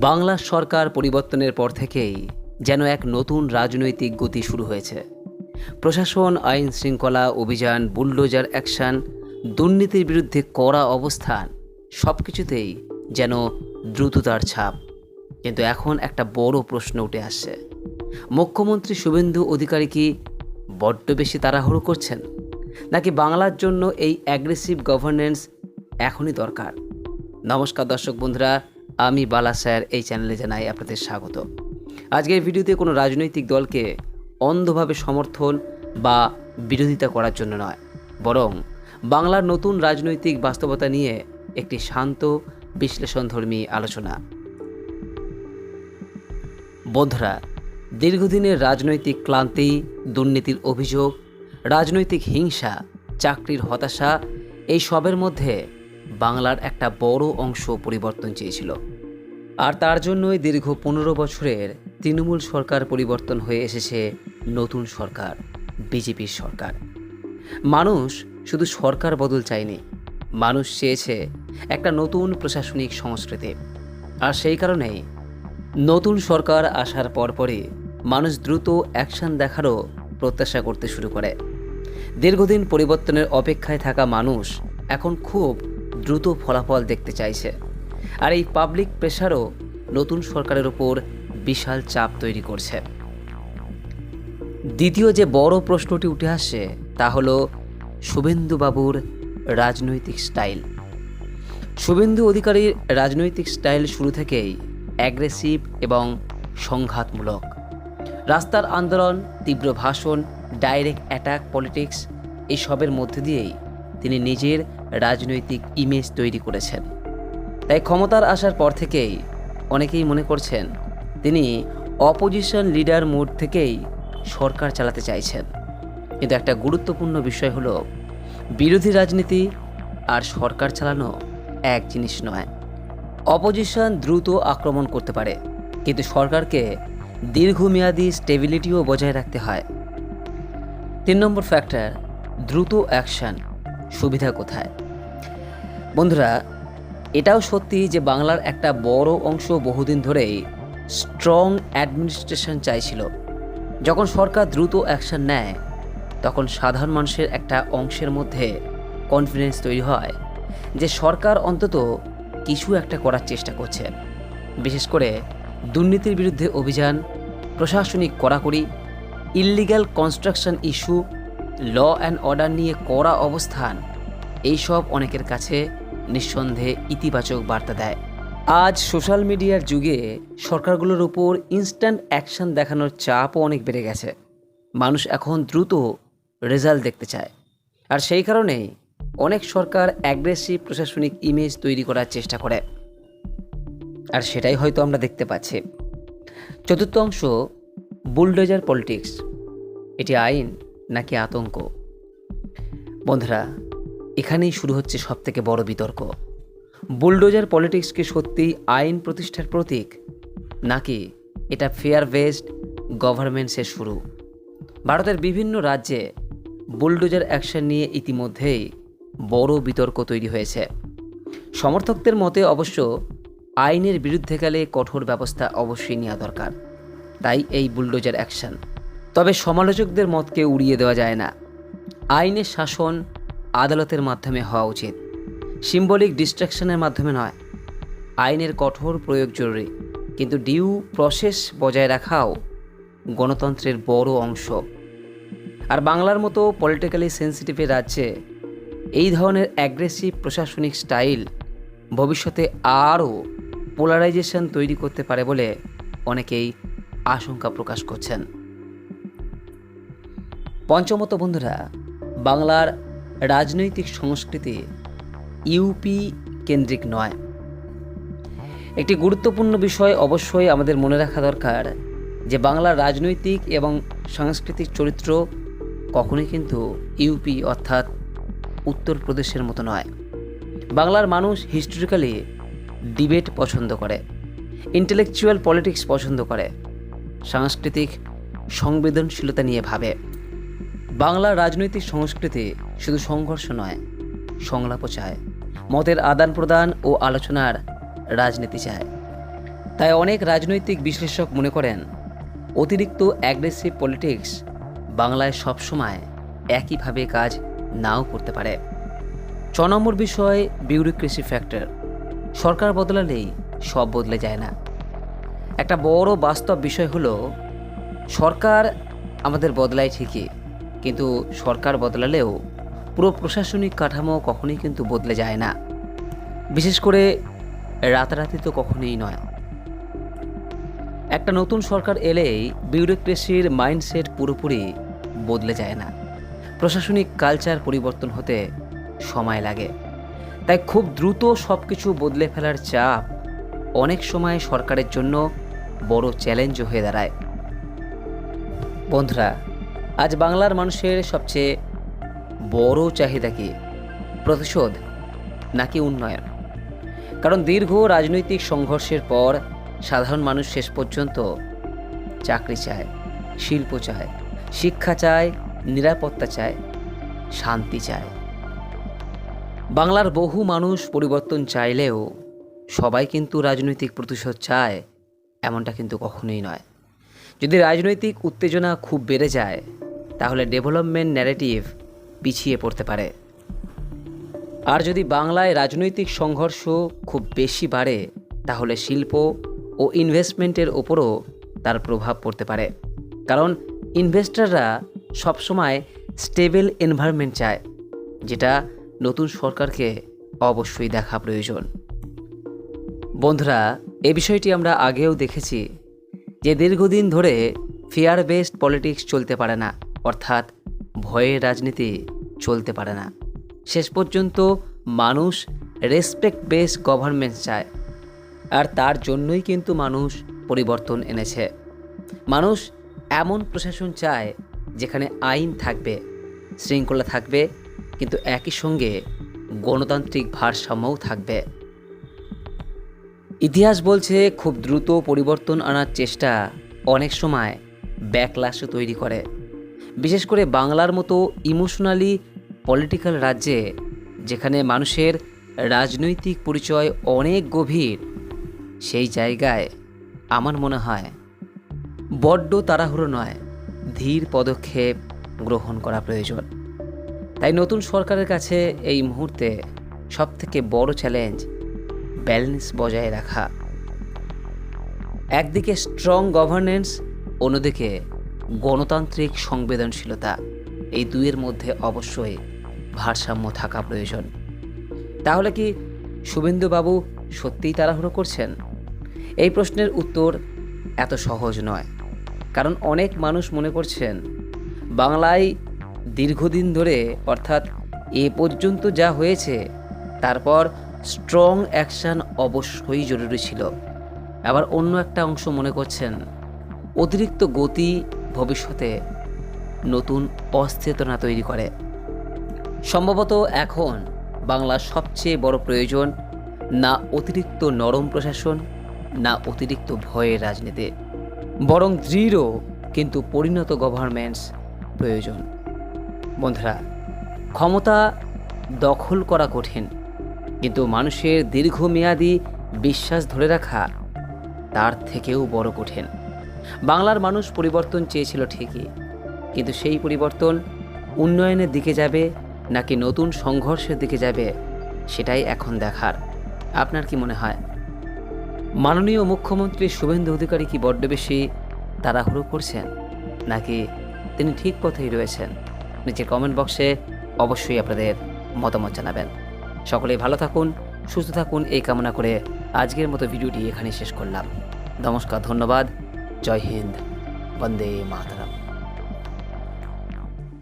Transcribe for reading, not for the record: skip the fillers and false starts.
বাংলা সরকার পরিবর্তনের পর থেকেই যেন এক নতুন রাজনৈতিক গতি শুরু হয়েছে। প্রশাসন, আইন শৃঙ্খলা অভিযান, বুলডোজার অ্যাকশন, দুর্নীতির বিরুদ্ধে কড়া অবস্থান, সব কিছুতেই যেন দ্রুততার ছাপ। কিন্তু এখন একটা বড় প্রশ্ন উঠে আসছে, মুখ্যমন্ত্রী শুভেন্দু অধিকারী কি বড্ড বেশি তাড়াহুড়ো করছেন, নাকি বাংলার জন্য এই অ্যাগ্রেসিভ গভর্নেন্স এখনই দরকার? নমস্কার দর্শক বন্ধুরা, আমি বালা স্যার এই চ্যানেলে জানাই আপনাদের স্বাগত। আজকের ভিডিওতে কোনো রাজনৈতিক দলকে অন্ধভাবে সমর্থন বা বিরোধিতা করার জন্য নয়, বরং বাংলার নতুন রাজনৈতিক বাস্তবতা নিয়ে একটি শান্ত বিশ্লেষণধর্মী আলোচনা। বন্ধুরা, দীর্ঘদিনের রাজনৈতিক ক্লান্তি, দুর্নীতির অভিযোগ, রাজনৈতিক হিংসা, চাকরির হতাশা, এই সবের মধ্যে বাংলার একটা বড় অংশ পরিবর্তন চেয়েছিল। আর তার জন্যই দীর্ঘ 15 বছরের তৃণমূল সরকার পরিবর্তন হয়ে এসেছে নতুন সরকার, বিজেপির সরকার। মানুষ শুধু সরকার বদল চায়নি, মানুষ চেয়েছে একটা নতুন প্রশাসনিক সংস্কৃতি। আর সেই কারণেই নতুন সরকার আসার পরপরই মানুষ দ্রুত অ্যাকশন দেখারও প্রত্যাশা করতে শুরু করে। দীর্ঘদিন পরিবর্তনের অপেক্ষায় থাকা মানুষ এখন খুব দ্রুত ফলাফল দেখতে চাইছে। আর এই পাবলিক প্রেশারও নতুন সরকারের ওপর বিশাল চাপ তৈরি করছে। দ্বিতীয় যে বড় প্রশ্নটি উঠে আসছে তা হলো শুভেন্দুবাবুর রাজনৈতিক স্টাইল। শুভেন্দু অধিকারীর রাজনৈতিক স্টাইল শুরু থেকেই অ্যাগ্রেসিভ এবং সংঘাতমূলক। রাস্তার আন্দোলন, তীব্র ভাষণ, ডাইরেক্ট অ্যাটাক পলিটিক্স, এইসবের মধ্যে দিয়েই তিনি নিজের রাজনৈতিক ইমেজ তৈরি করেছেন। তাই ক্ষমতার আসার পর থেকেই অনেকেই মনে করছেন তিনি অপোজিশন লিডার মোড থেকেই সরকার চালাতে চাইছেন। কিন্তু একটা গুরুত্বপূর্ণ বিষয় হলো, বিরোধী রাজনীতি আর সরকার চালানো এক জিনিস নয়। অপোজিশন দ্রুত আক্রমণ করতে পারে, কিন্তু সরকারকে দীর্ঘমেয়াদী স্টেবিলিটিও বজায় রাখতে হয়। 3 নম্বর ফ্যাক্টর, দ্রুত অ্যাকশন। সুবিধা কোথায়? বন্ধুরা, এটাও সত্যি যে বাংলার একটা বড় অংশ বহুদিন ধরেই স্ট্রং অ্যাডমিনিস্ট্রেশন চাইছিল। যখন সরকার দ্রুত অ্যাকশন নেয়, তখন সাধারণ মানুষের একটা অংশের মধ্যে কনফিডেন্স তৈরি হয় যে সরকার অন্তত কিছু একটা করার চেষ্টা করছে। বিশেষ করে দুর্নীতির বিরুদ্ধে অভিযান, প্রশাসনিক কড়াকড়ি, illegal construction issue, law and order নিয়ে কড়া অবস্থান, এইসব অনেকের কাছে নিঃসন্দেহে ইতিবাচক বার্তা দেয়। আজ সোশ্যাল মিডিয়ার যুগে সরকারগুলোর উপর ইনস্ট্যান্ট অ্যাকশন দেখানোর চাপও অনেক বেড়ে গেছে। মানুষ এখন দ্রুত রেজাল্ট দেখতে চায়। আর সেই কারণেই অনেক সরকার অ্যাগ্রেসিভ প্রশাসনিক ইমেজ তৈরি করার চেষ্টা করে। আর সেটাই হয়তো আমরা দেখতে পাচ্ছি। চতুর্থ অংশ, বুলডোজার পলিটিক্স। এটি আইন নাকি আতঙ্ক? বন্ধুরা, এখানেই শুরু হচ্ছে সবথেকে বড় বিতর্ক। বুলডোজার পলিটিক্স কি সত্যিই আইন প্রতিষ্ঠার প্রতীক, নাকি এটা ফেয়ার বেসড গভর্নেন্সের শুরু? ভারতের বিভিন্ন রাজ্যে বুলডোজার অ্যাকশন নিয়ে ইতিমধ্যেই বড় বিতর্ক তৈরি হয়েছে। সমর্থকদের মতে অবশ্য আইনের বিরুদ্ধে গেলে কঠোর ব্যবস্থা অবশ্যই নেওয়া দরকার, তাই এই বুলডোজার অ্যাকশন। তবে সমালোচকদের মতকে উড়িয়ে দেওয়া যায় না। আইনের শাসন আদালতের মাধ্যমে হওয়া উচিত, সিম্বলিক ডিস্ট্রাকশনের মাধ্যমে নয়। আইনের কঠোর প্রয়োগ জরুরি, কিন্তু ডিউ প্রসেস বজায় রাখাও গণতন্ত্রের বড় অংশ। আর বাংলার মতো পলিটিক্যালি সেন্সিটিভ রাজ্যে এই ধরনের অ্যাগ্রেসিভ প্রশাসনিক স্টাইল ভবিষ্যতে আরও পোলারাইজেশন তৈরি করতে পারে বলে অনেকেই আশঙ্কা প্রকাশ করছেন। পঞ্চমত বন্ধুরা, বাংলার রাজনৈতিক সংস্কৃতি ইউপি কেন্দ্রিক নয়। একটি গুরুত্বপূর্ণ বিষয় অবশ্যই আমাদের মনে রাখা দরকার যে বাংলার রাজনৈতিক এবং সাংস্কৃতিক চরিত্র কখনোই কিন্তু ইউপি অর্থাৎ উত্তরপ্রদেশের মতো নয়। বাংলার মানুষ হিস্টোরিক্যালি ডিবেট পছন্দ করে, ইন্টেলেকচুয়াল পলিটিক্স পছন্দ করে, সাংস্কৃতিক সংবেদনশীলতা নিয়ে ভাবে। বাংলার রাজনৈতিক সংস্কৃতি শুধু সংঘর্ষ নয়, সংলাপও চায়, মতের আদান প্রদান ও আলোচনার রাজনীতি চায়। তাই অনেক রাজনৈতিক বিশ্লেষক মনে করেন অতিরিক্ত অ্যাগ্রেসিভ পলিটিক্স বাংলায় সবসময় একইভাবে কাজ নাও করতে পারে। 6 নম্বর বিষয় বিউরোক্রেসি ফ্যাক্টর। সরকার বদলালেই সব বদলে যায় না। একটা বড় বাস্তব বিষয় হলো সরকার আমাদের বদলায় ঠিকই, কিন্তু সরকার বদলালেও পুরো প্রশাসনিক কাঠামো কখনোই কিন্তু বদলে যায় না, বিশেষ করে রাতারাতি তো কখনোই নয়। একটা নতুন সরকার এলেই বিউরোক্রেসির মাইন্ডসেট পুরোপুরি বদলে যায় না। প্রশাসনিক কালচার পরিবর্তন হতে সময় লাগে। তাই খুব দ্রুত সব কিছু বদলে ফেলার চাপ অনেক সময় সরকারের জন্য বড় চ্যালেঞ্জ হয়ে দাঁড়ায়। বন্ধুরা, আজ বাংলার মানুষের সবচেয়ে বড় চাহিদা কি? প্রতিশোধ নাকি উন্নয়ন? কারণ দীর্ঘ রাজনৈতিক সংঘর্ষের পর সাধারণ মানুষ শেষ পর্যন্ত চাকরি চায়, শিল্প চায়, শিক্ষা চায়, নিরাপত্তা চায়, শান্তি চায়। বাংলার বহু মানুষ পরিবর্তন চাইলেও সবাই কিন্তু রাজনৈতিক প্রতিশোধ চায় এমনটা কিন্তু কখনোই নয়। যদি রাজনৈতিক উত্তেজনা খুব বেড়ে যায় তাহলে ডেভেলপমেন্ট ন্যারেটিভ পিছিয়ে পড়তে পারে। আর যদি বাংলায় রাজনৈতিক সংঘর্ষ খুব বেশি বাড়ে তাহলে শিল্প ও ইনভেস্টমেন্টের ওপরও তার প্রভাব পড়তে পারে। কারণ ইনভেস্টররা সবসময় স্টেবল এনভায়রনমেন্ট চায়, যেটা নতুন সরকারকে অবশ্যই দেখা প্রয়োজন। বন্ধুরা, এই বিষয়টি আমরা আগেও দেখেছি যে দীর্ঘদিন ধরে ফেয়ার বেসড পলিটিক্স চলতে পারে না, অর্থাৎ ভয়ের রাজনীতি চলতে পারে না। শেষ পর্যন্ত মানুষ রেসপেক্ট বেসড গভর্নমেন্ট চায়, আর তার জন্যই কিন্তু মানুষ পরিবর্তন এনেছে। মানুষ এমন প্রশাসন চায় যেখানে আইন থাকবে, শৃঙ্খলা থাকবে, কিন্তু একই সঙ্গে গণতান্ত্রিক ভারসাম্যও থাকবে। ইতিহাস বলছে খুব দ্রুত পরিবর্তন আনার চেষ্টা অনেক সময় ব্যাকল্যাশও তৈরি করে। বিশেষ করে বাংলার মতো ইমোশনালি পলিটিক্যাল রাজ্যে, যেখানে মানুষের রাজনৈতিক পরিচয় অনেক গভীর, সেই জায়গায় আমার মনে হয় বড্ড তাড়াহুড়ো নয়, ধীর পদক্ষেপ গ্রহণ করা প্রয়োজন। তাই নতুন সরকারের কাছে এই মুহূর্তে সবথেকে বড় চ্যালেঞ্জ ব্যালেন্স বজায় রাখা। একদিকে স্ট্রং গভর্নেন্স, অন্যদিকে গণতান্ত্রিক সংবেদনশীলতা। এই দুইয়ের মধ্যে অবশ্যই ভারসাম্য থাকা প্রয়োজন। তাহলে কি শুভেন্দুবাবু সত্যিই তাড়াহুড়ো করছেন? এই প্রশ্নের উত্তর এত সহজ নয়, কারণ অনেক মানুষ মনে করছেন বাংলায় দীর্ঘদিন ধরে, অর্থাৎ এ পর্যন্ত যা হয়েছে তারপর স্ট্রং অ্যাকশান অবশ্যই জরুরি ছিল। আবার অন্য একটা অংশ মনে করছেন অতিরিক্ত গতি ভবিষ্যতে নতুন অচেতনা তৈরি করে। সম্ভবত এখন বাংলার সবচেয়ে বড় প্রয়োজন না অতিরিক্ত নরম প্রশাসন, না অতিরিক্ত ভয়ের রাজনীতি, বরং দৃঢ় কিন্তু পরিণত গভর্নমেন্টস প্রয়োজন। বন্ধুরা, ক্ষমতা দখল করা কঠিন, কিন্তু মানুষের দীর্ঘমেয়াদী বিশ্বাস ধরে রাখা তার থেকেও বড় কঠিন। বাংলার মানুষ পরিবর্তন চেয়েছিল ঠিকই, কিন্তু সেই পরিবর্তন উন্নয়নের দিকে যাবে নাকি নতুন সংঘর্ষের দিকে যাবে, সেটাই এখন দেখার। আপনার কি মনে হয়? মাননীয় মুখ্যমন্ত্রী শুভেন্দু অধিকারী কি বড্ড বেশি তাড়াহুড়ো করছেন, নাকি তিনি ঠিক পথেই রয়েছেন? নিচে কমেন্ট বক্সে অবশ্যই আপনাদের মতামত জানাবেন। সকলেই ভালো থাকুন, সুস্থ থাকুন এই কামনা করে আজকের মতো ভিডিওটি এখানে শেষ করলাম। নমস্কার, ধন্যবাদ, জয় হিন্দ, বন্দে মাতরম।